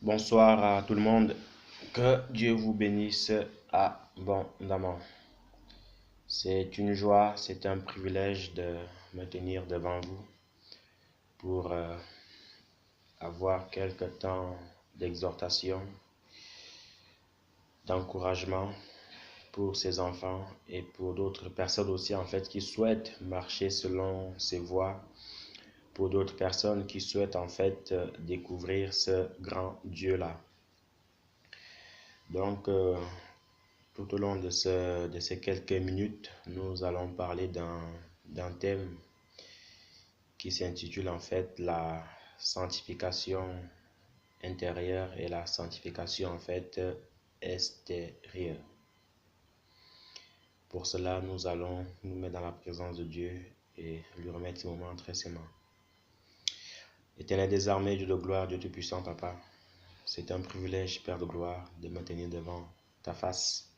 Bonsoir à tout le monde. Que Dieu vous bénisse abondamment. C'est une joie, c'est un privilège de me tenir devant vous pour avoir quelques temps d'exhortation, d'encouragement pour ces enfants et pour d'autres personnes aussi en fait qui souhaitent marcher selon ces voies, pour d'autres personnes qui souhaitent en fait découvrir ce grand Dieu-là. Donc, tout au long de ces quelques minutes, nous allons parler d'un thème qui s'intitule en fait la sanctification intérieure et la sanctification en fait extérieure. Pour cela, nous allons nous mettre dans la présence de Dieu et lui remettre ce moment très aisément. Éternel des armées, Dieu de gloire, Dieu Tout-Puissant, Papa, c'est un privilège, Père de gloire, de me tenir devant ta face.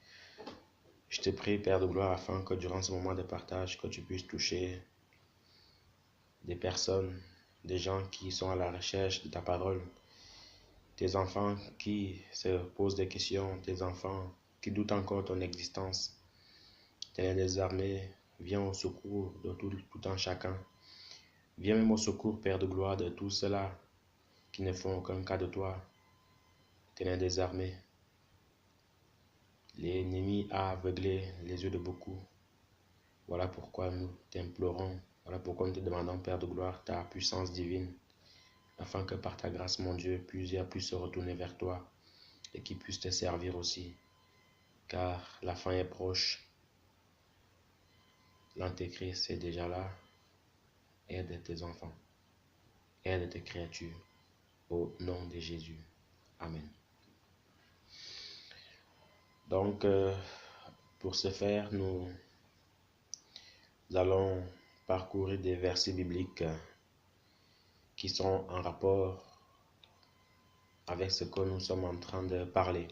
Je te prie, Père de gloire, afin que durant ce moment de partage, que tu puisses toucher des personnes, des gens qui sont à la recherche de ta parole, tes enfants qui se posent des questions, tes enfants qui doutent encore de ton existence. Éternel des armées, viens au secours de tout un chacun. Viens même au secours, Père de gloire, de tous ceux-là qui ne font aucun cas de toi. Éternel des armées, l'ennemi a aveuglé les yeux de beaucoup. Voilà pourquoi nous t'implorons, voilà pourquoi nous te demandons, Père de gloire, ta puissance divine, afin que par ta grâce, mon Dieu, plusieurs puissent se retourner vers toi et qu'ils puissent te servir aussi. Car la fin est proche, l'Antéchrist est déjà là. Aide tes enfants, aide tes créatures, au nom de Jésus. Amen. Donc, pour ce faire, nous allons parcourir des versets bibliques qui sont en rapport avec ce que nous sommes en train de parler.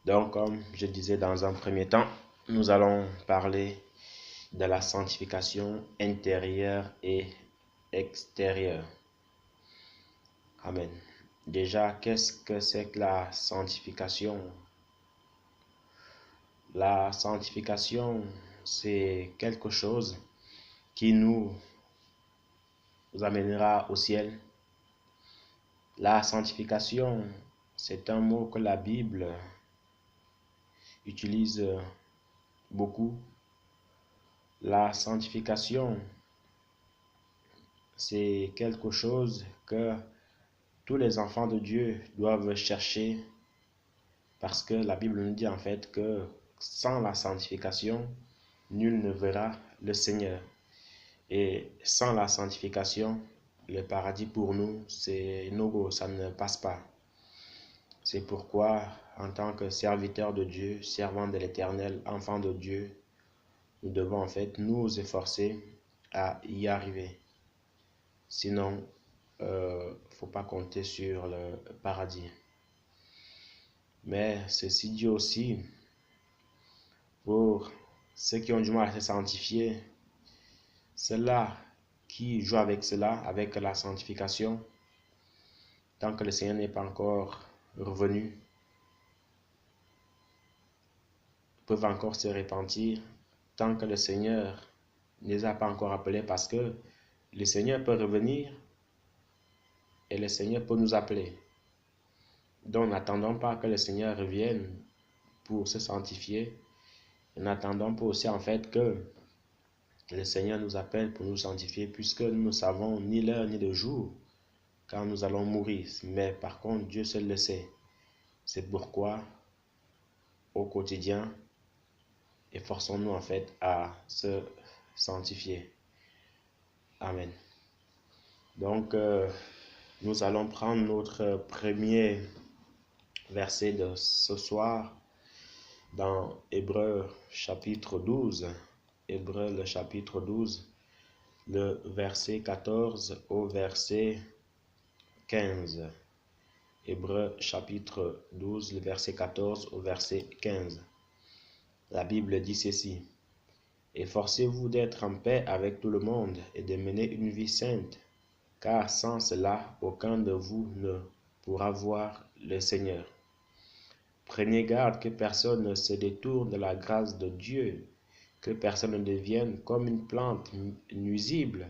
Donc, comme je disais dans un premier temps, nous allons parler de la sanctification intérieure et extérieure. Amen. Déjà, qu'est-ce que c'est que la sanctification? La sanctification, c'est quelque chose qui nous amènera au ciel. La sanctification, c'est un mot que la Bible utilise beaucoup. La sanctification, c'est quelque chose que tous les enfants de Dieu doivent chercher, parce que la Bible nous dit en fait que sans la sanctification, nul ne verra le Seigneur. Et sans la sanctification, le paradis pour nous, c'est no-go, ça ne passe pas. C'est pourquoi, en tant que serviteur de Dieu, servant de l'Éternel, enfant de Dieu, nous devons en fait nous efforcer à y arriver. Sinon, il ne faut pas compter sur le paradis. Mais ceci dit aussi, pour ceux qui ont du mal à se sanctifier, ceux-là qui jouent avec cela, avec la sanctification, tant que le Seigneur n'est pas encore revenu, peuvent encore se repentir, tant que le Seigneur ne les a pas encore appelés, parce que le Seigneur peut revenir et le Seigneur peut nous appeler. Donc n'attendons pas que le Seigneur revienne pour se sanctifier. N'attendons pas aussi en fait que le Seigneur nous appelle pour nous sanctifier, puisque nous ne savons ni l'heure ni le jour quand nous allons mourir. Mais par contre, Dieu seul le sait. C'est pourquoi, au quotidien, efforçons-nous en fait à se sanctifier. Amen. Donc, nous allons prendre notre premier verset de ce soir dans Hébreux chapitre 12. Hébreux le chapitre 12, le verset 14 au verset 15. Hébreux chapitre 12, le verset 14 au verset 15. La Bible dit ceci: Efforcez-vous d'être en paix avec tout le monde et de mener une vie sainte, car sans cela, aucun de vous ne pour avoir le Seigneur. Prenez garde que personne ne se détourne de la grâce de Dieu, que personne ne devienne comme une plante nuisible,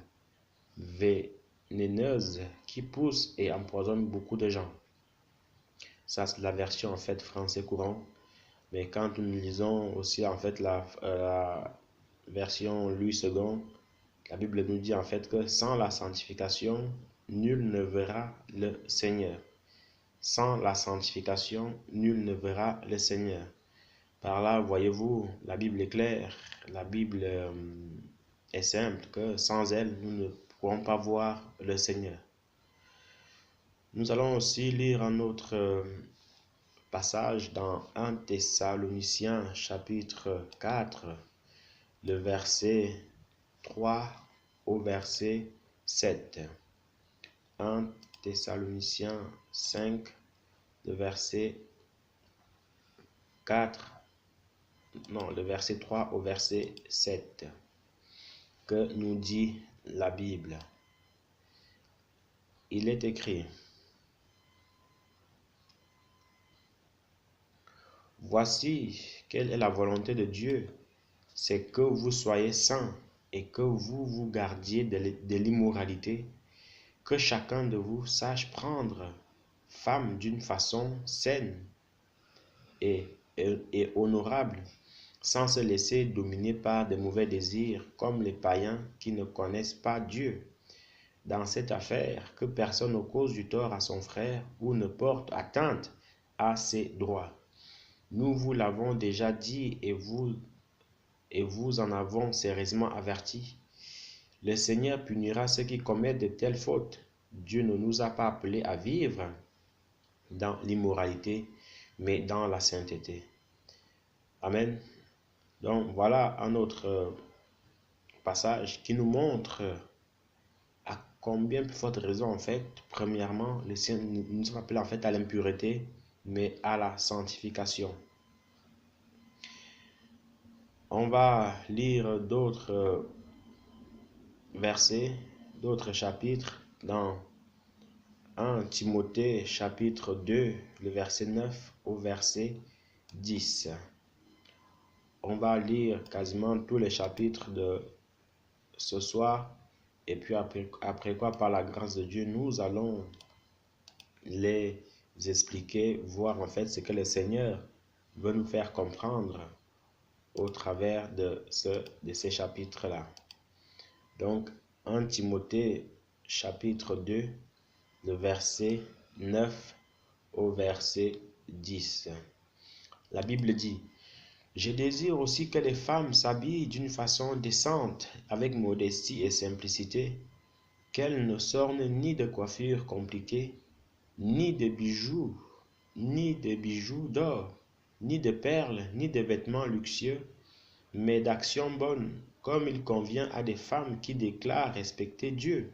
vénéneuse, qui pousse et empoisonne beaucoup de gens. Ça, c'est la version en fait français courant. Mais quand nous lisons aussi en fait la version Louis II, la Bible nous dit en fait que sans la sanctification, nul ne verra le Seigneur. Sans la sanctification, nul ne verra le Seigneur. Par là, voyez-vous, la Bible est claire, la Bible est simple, que sans elle, nous ne pourrons pas voir le Seigneur. Nous allons aussi lire un autre passage dans 1 Thessaloniciens chapitre 4, le verset 3 au verset 7. 1 Thessaloniciens 5, le verset 3 au verset 7. Que nous dit la Bible? Il est écrit: Voici quelle est la volonté de Dieu, c'est que vous soyez saints et que vous vous gardiez de l'immoralité, que chacun de vous sache prendre femme d'une façon saine et honorable, sans se laisser dominer par de mauvais désirs, comme les païens qui ne connaissent pas Dieu. Dans cette affaire, que personne ne cause du tort à son frère ou ne porte atteinte à ses droits. Nous vous l'avons déjà dit et vous en avons sérieusement averti. Le Seigneur punira ceux qui commettent de telles fautes. Dieu ne nous a pas appelés à vivre dans l'immoralité, mais dans la sainteté. Amen. Donc voilà un autre passage qui nous montre à combien plus forte raison en fait, premièrement, le Seigneur nous a appelés en fait à l'impureté, mais à la sanctification. On va lire d'autres versets, d'autres chapitres dans 1 Timothée chapitre 2, le verset 9 au verset 10. On va lire quasiment tous les chapitres de ce soir et puis après quoi, par la grâce de Dieu, nous allons les expliquer, voir en fait ce que le Seigneur veut nous faire comprendre au travers de ces chapitres-là. Donc, 1 Timothée chapitre 2, le verset 9 au verset 10. La Bible dit: Je désire aussi que les femmes s'habillent d'une façon décente, avec modestie et simplicité, qu'elles ne s'ornent ni de coiffures compliquées, ni de bijoux d'or, ni de perles, ni de vêtements luxueux, mais d'actions bonnes, comme il convient à des femmes qui déclarent respecter Dieu.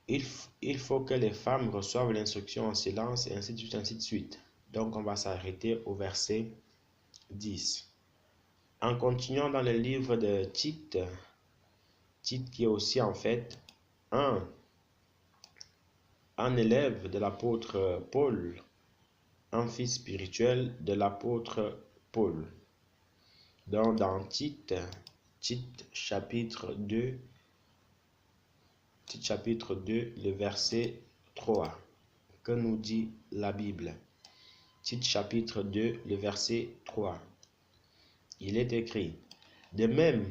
Il faut que les femmes reçoivent l'instruction en silence, et ainsi de suite, ainsi de suite. Donc on va s'arrêter au verset 10. En continuant dans le livre de Tite qui est aussi en fait un élève de l'apôtre Paul, un fils spirituel de l'apôtre Paul. Donc dans Tite chapitre 2, le verset 3, que nous dit la Bible? Tite chapitre 2, le verset 3. Il est écrit: De même,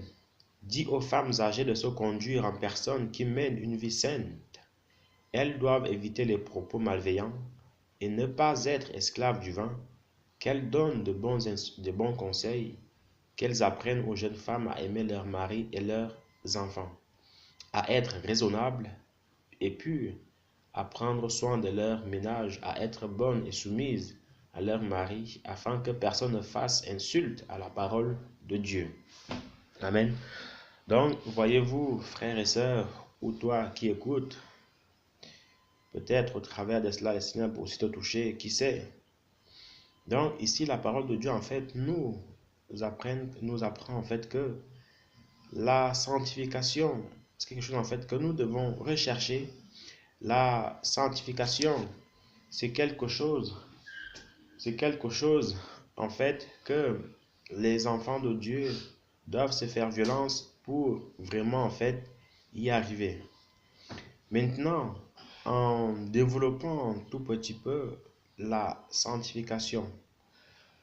dis aux femmes âgées de se conduire en personnes qui mènent une vie sainte. Elles doivent éviter les propos malveillants et ne pas être esclaves du vin, qu'elles donnent de bons conseils, qu'elles apprennent aux jeunes femmes à aimer leurs maris et leurs enfants, à être raisonnables et pures, à prendre soin de leur ménage, à être bonnes et soumises à leur mari, afin que personne ne fasse insulte à la parole de Dieu. Amen. Donc, voyez-vous, frères et sœurs, ou toi qui écoutes, peut-être au travers de cela, le Seigneur peut aussi te toucher, qui sait. Donc, ici, la parole de Dieu, en fait, nous apprend en fait que la sanctification, c'est quelque chose en fait que nous devons rechercher. La sanctification, c'est quelque chose, en fait, que les enfants de Dieu doivent se faire violence pour vraiment, en fait, y arriver. Maintenant, en développant un tout petit peu la sanctification.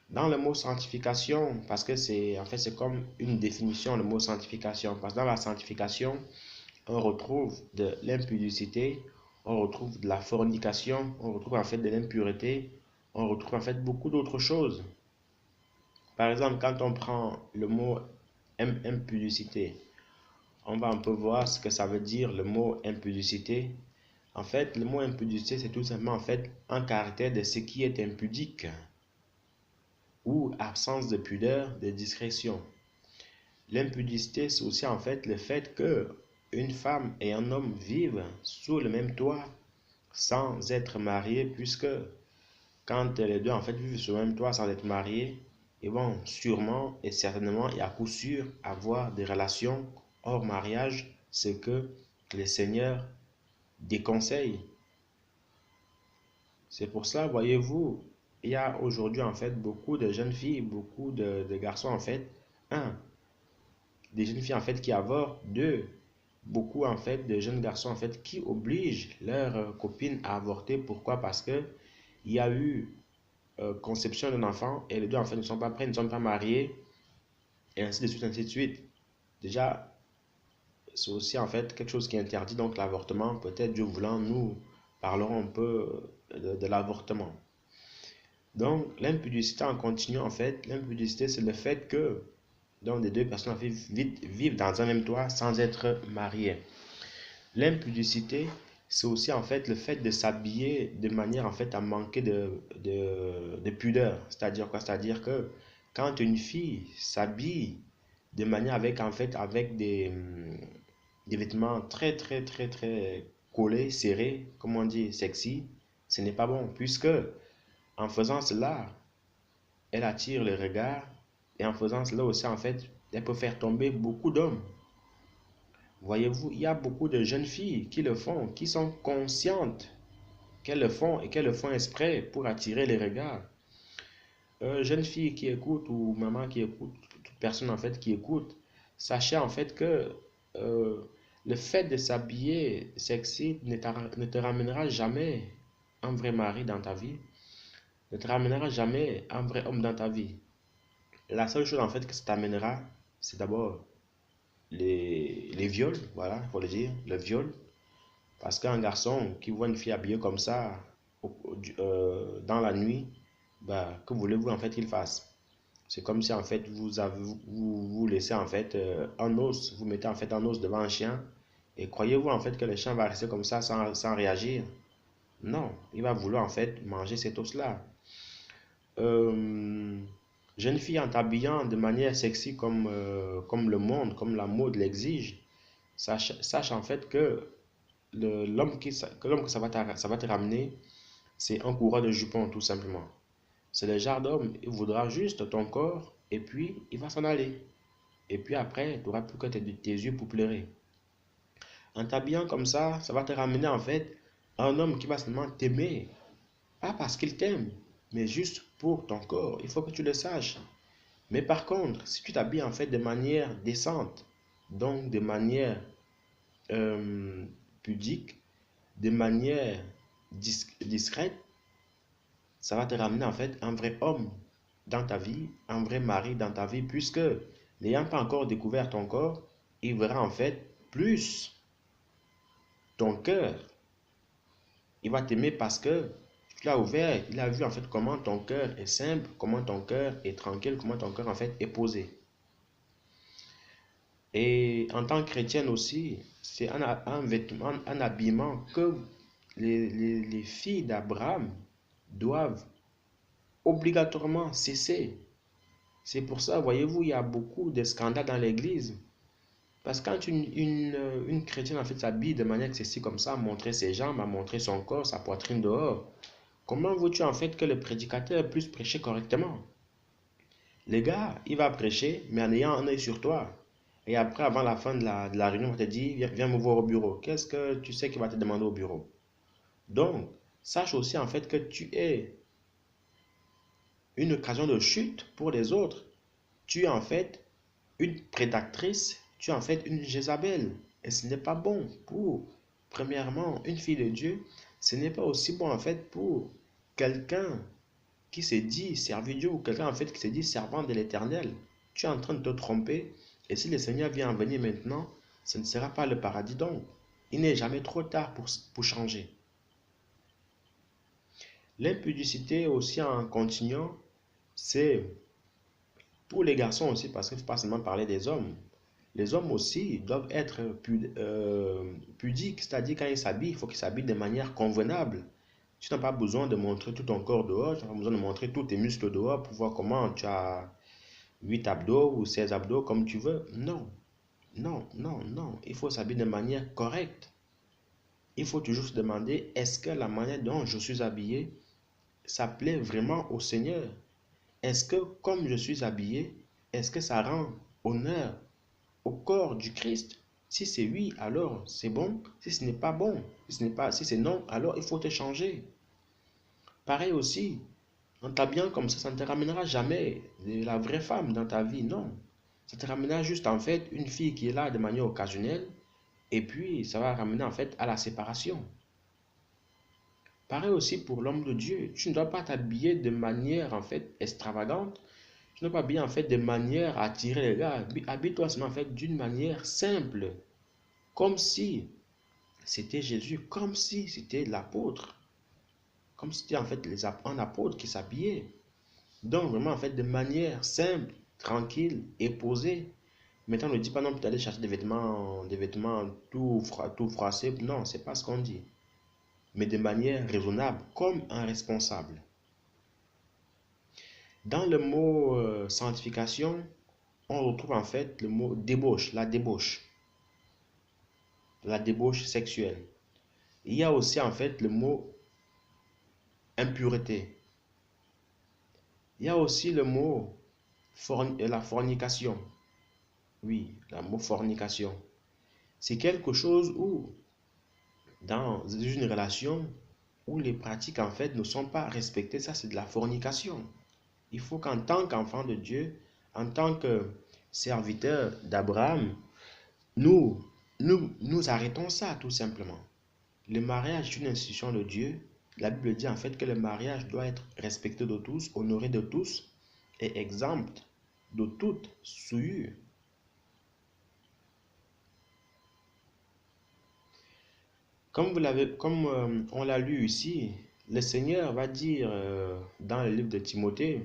Dans le mot sanctification, parce que c'est en fait c'est comme une définition le mot sanctification, parce que dans la sanctification, on retrouve de l'impudicité, on retrouve de la fornication, on retrouve en fait de l'impureté, on retrouve en fait beaucoup d'autres choses. Par exemple, quand on prend le mot impudicité, on va un peu voir ce que ça veut dire le mot impudicité. En fait, le mot impudicité, c'est tout simplement en fait un caractère de ce qui est impudique ou absence de pudeur, de discrétion. L'impudicité, c'est aussi en fait le fait que une femme et un homme vivent sous le même toit sans être mariés, puisque quand les deux en fait vivent sur le même toit sans être mariés, ils vont sûrement et certainement et à coup sûr avoir des relations hors mariage, ce que le Seigneur déconseille. C'est pour cela, voyez-vous, il y a aujourd'hui en fait beaucoup de jeunes filles, beaucoup de garçons en fait, un, des jeunes filles en fait qui avortent, deux, beaucoup en fait de jeunes garçons en fait qui obligent leurs copines à avorter. Pourquoi? Parce que il y a eu conception d'un enfant et les deux en fait ne sont pas prêts, ne sont pas mariés et ainsi de suite, ainsi de suite. Déjà, c'est aussi en fait quelque chose qui est interdit, donc l'avortement. Peut-être Dieu voulant, nous parlerons un peu de l'avortement. Donc, l'impudicité en continuant, en fait, l'impudicité, c'est le fait que donc, les deux personnes vivent dans un même toit sans être mariées. L'impudicité, c'est aussi en fait le fait de s'habiller de manière en fait à manquer de pudeur. C'est-à-dire quoi? C'est-à-dire que quand une fille s'habille de manière avec en fait avec des vêtements très très très très collés, serrés, comme on dit, sexy, ce n'est pas bon puisque en faisant cela, elle attire le regard et en faisant cela aussi, en fait, elle peut faire tomber beaucoup d'hommes. Voyez-vous, il y a beaucoup de jeunes filles qui le font, qui sont conscientes qu'elles le font et qu'elles le font exprès pour attirer les regards. Jeunes filles qui écoutent ou maman qui écoute, toute personne en fait qui écoute, sachez en fait que euh, le fait de s'habiller sexy ne te ramènera jamais un vrai mari dans ta vie, ne te ramènera jamais un vrai homme dans ta vie. La seule chose en fait que ça t'amènera, c'est d'abord les viols, voilà, il faut le dire, le viol. Parce qu'un garçon qui voit une fille habillée comme ça dans la nuit, bah, que voulez-vous en fait qu'il fasse? C'est comme si en fait vous laissez en fait un os, vous mettez en fait un os devant un chien et croyez-vous en fait que le chien va rester comme ça sans réagir? Non, il va vouloir en fait manger cet os-là. Euh, Jeune fille en t'habillant de manière sexy comme le monde, comme la mode l'exige, sache en fait que l'homme que ça va te ramener, c'est un coureur de jupons tout simplement. C'est le genre d'homme, il voudra juste ton corps et puis il va s'en aller. Et puis après, tu n'auras plus que tes yeux pour pleurer. En t'habillant comme ça va te ramener en fait à un homme qui va seulement t'aimer. Pas parce qu'il t'aime, mais juste pour ton corps. Il faut que tu le saches. Mais par contre, si tu t'habilles en fait de manière décente, donc de manière euh, pudique, de manière discrète, ça va te ramener en fait un vrai homme dans ta vie, un vrai mari dans ta vie, puisque n'ayant pas encore découvert ton corps, il verra en fait plus ton cœur. Il va t'aimer parce que tu l'as ouvert, il a vu en fait comment ton cœur est simple, comment ton cœur est tranquille, comment ton cœur en fait est posé. Et en tant que chrétienne aussi, c'est un vêtement, un habillement que les filles d'Abraham doivent obligatoirement cesser. C'est pour ça, voyez-vous, il y a beaucoup de scandales dans l'église. Parce que quand une chrétienne en fait s'habille de manière excessive comme ça, à montrer ses jambes, à montrer son corps, sa poitrine dehors, comment veux-tu en fait que le prédicateur puisse prêcher correctement? Le gars, il va prêcher, mais en ayant un œil sur toi. Et après, avant la fin de la réunion, on va te dire, viens me voir au bureau. Qu'est-ce que tu sais qu'il va te demander au bureau? Donc, sache aussi en fait que tu es une occasion de chute pour les autres. Tu es en fait une prédatrice, tu es en fait une Jézabel. Et ce n'est pas bon pour, premièrement, une fille de Dieu. Ce n'est pas aussi bon en fait pour quelqu'un qui se dit servir Dieu ou quelqu'un en fait qui se dit servant de l'Éternel. Tu es en train de te tromper. Et si le Seigneur vient en venir maintenant, ce ne sera pas le paradis donc. Il n'est jamais trop tard pour changer. L'impudicité aussi en continuant, c'est pour les garçons aussi, parce qu'il ne faut pas seulement parler des hommes. Les hommes aussi doivent être pudiques, c'est-à-dire quand ils s'habillent, il faut qu'ils s'habillent de manière convenable. Tu n'as pas besoin de montrer tout ton corps dehors, tu n'as pas besoin de montrer tous tes muscles dehors pour voir comment tu as 8 abdos ou 16 abdos comme tu veux. Non, non, non, non. Il faut s'habiller de manière correcte. Il faut toujours se demander, est-ce que la manière dont je suis habillé, ça plaît vraiment au Seigneur? Est-ce que comme je suis habillé, est-ce que ça rend honneur au corps du Christ? Si c'est oui, alors c'est bon. Si ce n'est pas bon, si c'est non, alors il faut te changer. Pareil aussi, en t'habillant comme ça ne te ramènera jamais la vraie femme dans ta vie, non. Ça te ramènera juste en fait une fille qui est là de manière occasionnelle et puis ça va ramener en fait à la séparation. Pareil aussi pour l'homme de Dieu. Tu ne dois pas t'habiller de manière en fait extravagante. Tu ne dois pas habiller en fait de manière à attirer les gars. Habille-toi seulement en fait d'une manière simple. Comme si c'était Jésus, comme si c'était l'apôtre. Comme si c'était en fait un apôtre qui s'habillait. Donc vraiment en fait de manière simple, tranquille et posée. Maintenant on ne dit pas non plus d'aller chercher des vêtements tout froissés. Non, c'est pas ce qu'on dit. Mais de manière raisonnable, comme un responsable. Dans le mot sanctification, on retrouve en fait le mot débauche, la débauche sexuelle. Il y a aussi en fait le mot impureté. Il y a aussi le mot la fornication. Oui, le mot fornication. C'est quelque chose où, dans une relation, où les pratiques en fait ne sont pas respectées, ça c'est de la fornication. Il faut qu'en tant qu'enfant de Dieu, en tant que serviteur d'Abraham, nous arrêtons ça tout simplement. Le mariage est une institution de Dieu. La Bible dit en fait que le mariage doit être respecté de tous, honoré de tous et exempt de toute souillure. Comme on l'a lu ici, le Seigneur va dire dans le livre de Timothée,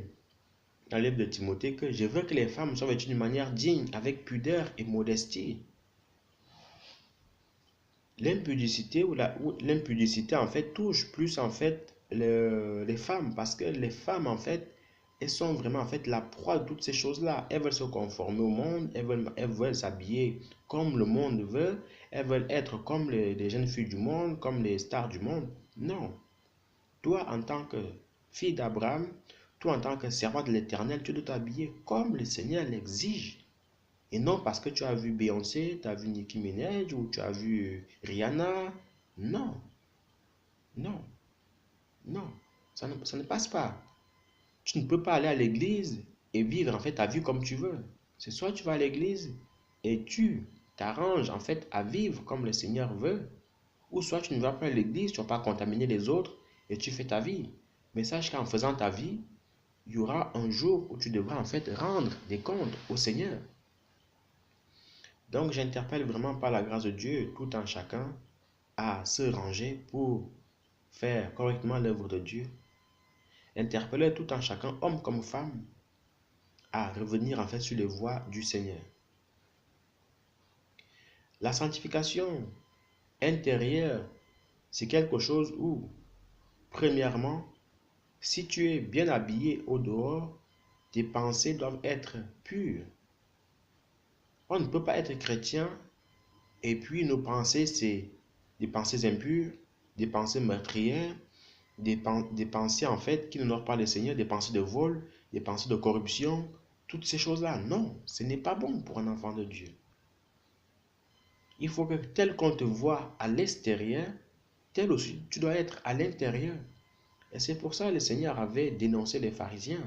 que je veux que les femmes soient vêtues d'une manière digne, avec pudeur et modestie. L'impudicité ou l'impudicité en fait touche plus en fait les femmes parce que les femmes en fait elles sont vraiment en fait la proie de toutes ces choses-là. Elles veulent se conformer au monde, elles veulent s'habiller comme le monde veut, elles veulent être comme les jeunes filles du monde, comme les stars du monde. Non. Toi en tant que fille d'Abraham, toi en tant que servant de l'Éternel, tu dois t'habiller comme le Seigneur l'exige. Et non parce que tu as vu Beyoncé, tu as vu Nicki Minaj ou tu as vu Rihanna. Non, non, non. Ça ne passe pas. Tu ne peux pas aller à l'église et vivre en fait ta vie comme tu veux. C'est soit tu vas à l'église et tu t'arranges en fait à vivre comme le Seigneur veut, ou soit tu ne vas pas à l'église, tu ne vas pas contaminer les autres et tu fais ta vie. Mais sache qu'en faisant ta vie, il y aura un jour où tu devras en fait rendre des comptes au Seigneur. Donc j'interpelle vraiment par la grâce de Dieu tout un chacun à se ranger pour faire correctement l'œuvre de Dieu. Interpeller tout un chacun, homme comme femme, à revenir en fait sur les voies du Seigneur. La sanctification intérieure, c'est quelque chose où, premièrement, si tu es bien habillé au dehors, tes pensées doivent être pures. On ne peut pas être chrétien et puis nos pensées, c'est des pensées impures, des pensées meurtrières, des pensées en fait qui n'honorent pas le Seigneur, des pensées de vol, des pensées de corruption, toutes ces choses-là. Non, ce n'est pas bon pour un enfant de Dieu. Il faut que tel qu'on te voit à l'extérieur, tel aussi, tu dois être à l'intérieur. Et c'est pour ça que le Seigneur avait dénoncé les pharisiens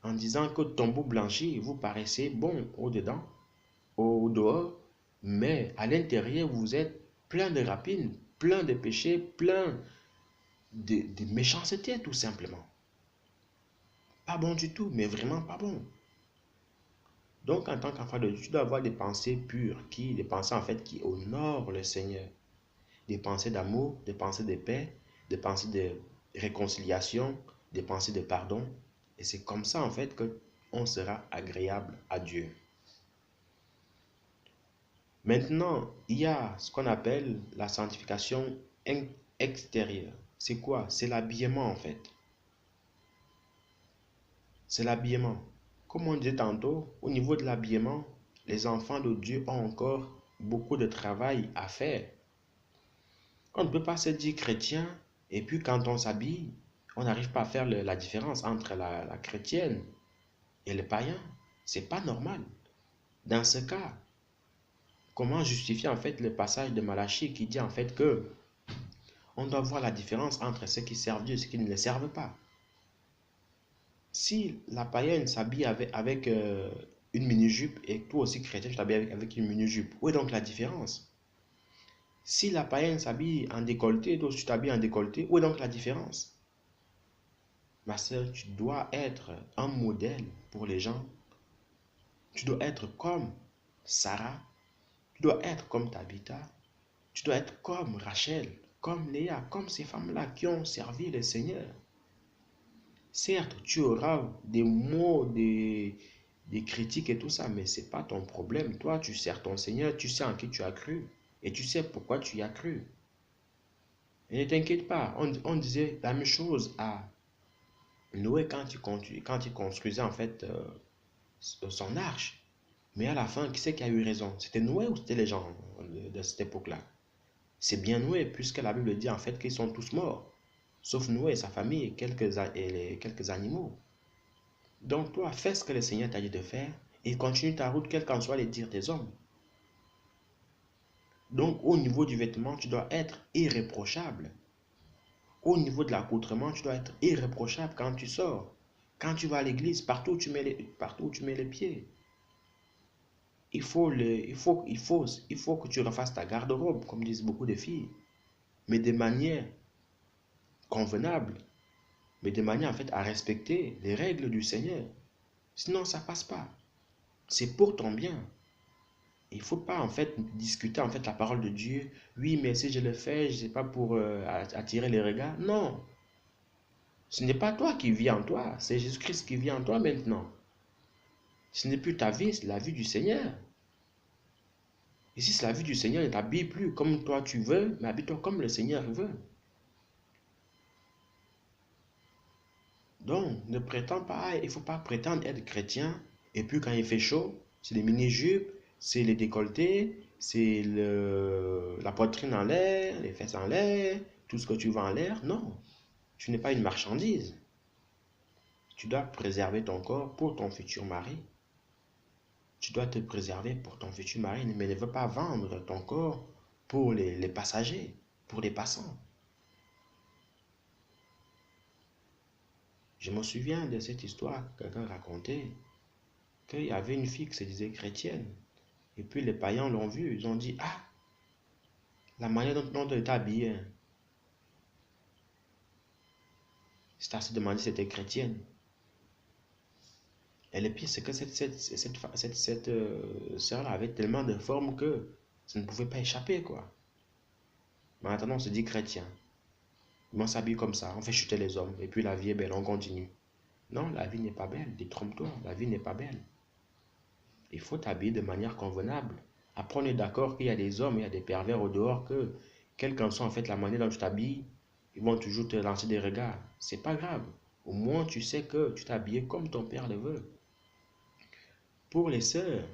en disant que tombeau blanchi, vous paraissez bon au-dedans, au dehors, mais à l'intérieur, vous êtes plein de rapines, plein de péchés, plein de méchanceté, tout simplement. Pas bon du tout, mais vraiment pas bon. Donc, en tant qu'enfant de Dieu, tu dois avoir des pensées pures, des pensées en fait qui honorent le Seigneur. Des pensées d'amour, des pensées de paix, des pensées de réconciliation, des pensées de pardon. Et c'est comme ça en fait que on sera agréable à Dieu. Maintenant, il y a ce qu'on appelle la sanctification extérieure. C'est quoi? C'est l'habillement en fait. C'est l'habillement. Comme on disait tantôt, au niveau de l'habillement, les enfants de Dieu ont encore beaucoup de travail à faire. On ne peut pas se dire chrétien et puis quand on s'habille, on n'arrive pas à faire la différence entre la chrétienne et le païen. C'est pas normal. Dans ce cas, comment justifier en fait le passage de Malachie qui dit en fait que on doit voir la différence entre ceux qui servent Dieu et ceux qui ne le servent pas. Si la païenne s'habille avec une mini-jupe et toi aussi chrétien tu t'habilles avec une mini-jupe, où est donc la différence? Si la païenne s'habille en décolleté, toi aussi tu t'habilles en décolleté, où est donc la différence? Ma soeur, tu dois être un modèle pour les gens. Tu dois être comme Sarah, tu dois être comme Tabitha, tu dois être comme Rachel, comme Léa, comme ces femmes-là qui ont servi le Seigneur. Certes, tu auras des mots, des critiques et tout ça, mais ce n'est pas ton problème. Toi, tu sers ton Seigneur, tu sais en qui tu as cru et tu sais pourquoi tu y as cru. Et ne t'inquiète pas, on disait la même chose à Noé quand il construisait en fait son arche. Mais à la fin, qui c'est qui a eu raison? C'était Noé ou c'était les gens de cette époque-là? C'est bien Noé, puisque la Bible dit en fait qu'ils sont tous morts, sauf Noé et sa famille et quelques animaux. Donc toi, fais ce que le Seigneur t'a dit de faire et continue ta route, quels qu'en soient les dires des hommes. Donc au niveau du vêtement, tu dois être irréprochable. Au niveau de l'accoutrement, tu dois être irréprochable quand tu sors. Quand tu vas à l'église, partout où tu mets les pieds. Il faut que tu refasses ta garde-robe, comme disent beaucoup de filles, mais de manière convenable, mais de manière en fait à respecter les règles du Seigneur. Sinon, ça passe pas. C'est pour ton bien. Il ne faut pas en fait discuter en fait la parole de Dieu. Oui, mais si je le fais, je sais pas pour attirer les regards. Non, ce n'est pas toi qui vis en toi, c'est Jésus-Christ qui vit en toi maintenant. Ce n'est plus ta vie, c'est la vie du Seigneur. Et si c'est la vie du Seigneur, ne t'habille plus comme toi tu veux, mais habille-toi comme le Seigneur veut. Donc, ne prétends pas, il ne faut pas prétendre être chrétien, et puis quand il fait chaud, c'est les mini-jupes, c'est les décolletés, c'est la poitrine en l'air, les fesses en l'air, tout ce que tu veux en l'air. Non, tu n'es pas une marchandise. Tu dois préserver ton corps pour ton futur mari. Tu dois te préserver pour ton futur mari, mais ne veux pas vendre ton corps pour les passagers, pour les passants. Je me souviens de cette histoire que quelqu'un racontait, qu'il y avait une fille qui se disait chrétienne. Et puis les païens l'ont vu, ils ont dit, ah, la manière dont elle était habillée, c'est à se demander si elle était chrétienne. Et le pire, c'est que cette sœur-là avait tellement de formes que ça ne pouvait pas échapper, quoi. Mais maintenant, on se dit chrétien. On s'habille comme ça, on fait chuter les hommes, et puis la vie est belle, on continue. Non, la vie n'est pas belle, détrompe-toi, la vie n'est pas belle. Il faut t'habiller de manière convenable. Après, on est d'accord qu'il y a des hommes, il y a des pervers au dehors que, quelle qu'en soit en fait la manière dont tu t'habilles, ils vont toujours te lancer des regards. C'est pas grave. Au moins, tu sais que tu t'es habillé comme ton père le veut. Pour les sœurs,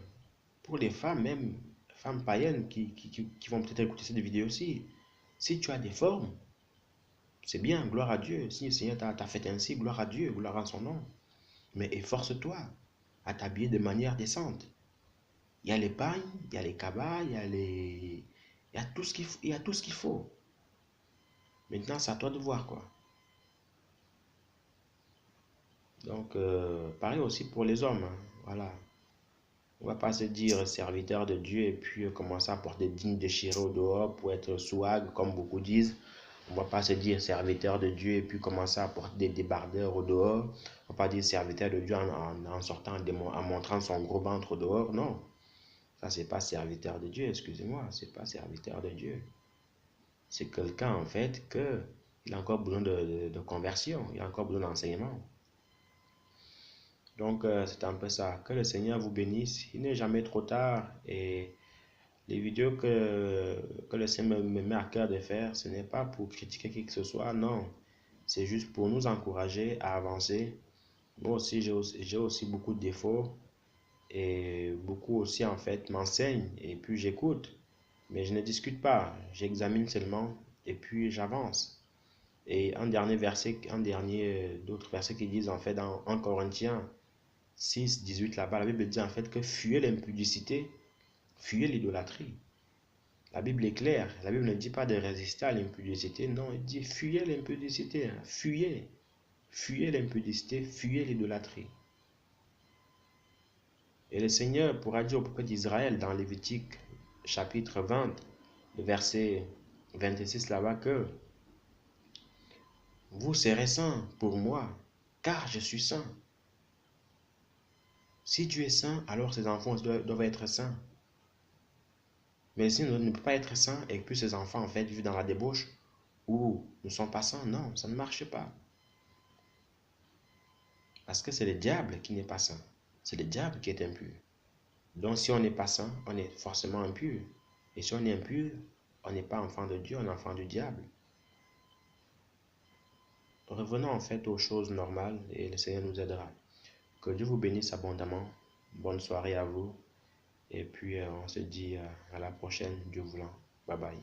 pour les femmes même, femmes païennes qui vont peut-être écouter cette vidéo aussi, si tu as des formes, c'est bien, gloire à Dieu. Si le Seigneur t'a fait ainsi, gloire à Dieu, gloire à son nom. Mais efforce-toi à t'habiller de manière décente. Il y a les pagnes, il y a les cabas, il y a tout ce qu'il faut. Maintenant, c'est à toi de voir quoi. Donc, pareil aussi pour les hommes, hein. Voilà. On va pas se dire serviteur de Dieu et puis commencer à porter des dignes déchirés au dehors pour être swag, comme beaucoup disent. On va pas se dire serviteur de Dieu et puis commencer à porter des débardeurs au dehors. On va pas dire serviteur de Dieu en sortant, en montrant son gros ventre au dehors. Non, ça c'est pas serviteur de Dieu, excusez-moi, c'est pas serviteur de Dieu. C'est quelqu'un en fait que il a encore besoin de conversion, il a encore besoin d'enseignement. Donc c'est un peu ça. Que le Seigneur vous bénisse. Il n'est jamais trop tard et les vidéos que le Seigneur me met à cœur de faire, ce n'est pas pour critiquer qui que ce soit, non. C'est juste pour nous encourager à avancer. Moi aussi, j'ai aussi beaucoup de défauts et beaucoup aussi en fait m'enseignent et puis j'écoute. Mais je ne discute pas, j'examine seulement et puis j'avance. Et un dernier verset, d'autres versets qui disent en fait dans 1 Corinthiens 6, 18 là-bas, la Bible dit en fait que fuyez l'impudicité, fuyez l'idolâtrie. La Bible est claire. La Bible ne dit pas de résister à l'impudicité. Non, elle dit fuyez l'impudicité. Hein. Fuyez. Fuyez l'impudicité. Fuyez l'idolâtrie. Et le Seigneur pourra dire au peuple d'Israël dans Lévitique chapitre 20, le verset 26 là-bas que vous serez saints pour moi, car je suis saint. Si Dieu est saint, alors ses enfants doivent être saints. Mais si nous ne peut pas être saint et que ses enfants en fait vivent dans la débauche ou ne sont pas saints, non, ça ne marche pas. Parce que c'est le diable qui n'est pas saint. C'est le diable qui est impur. Donc si on n'est pas saint, on est forcément impur. Et si on est impur, on n'est pas enfant de Dieu, on est enfant du diable. Revenons en fait aux choses normales et le Seigneur nous aidera. Que Dieu vous bénisse abondamment. Bonne soirée à vous. Et puis on se dit à la prochaine, Dieu voulant. Bye bye.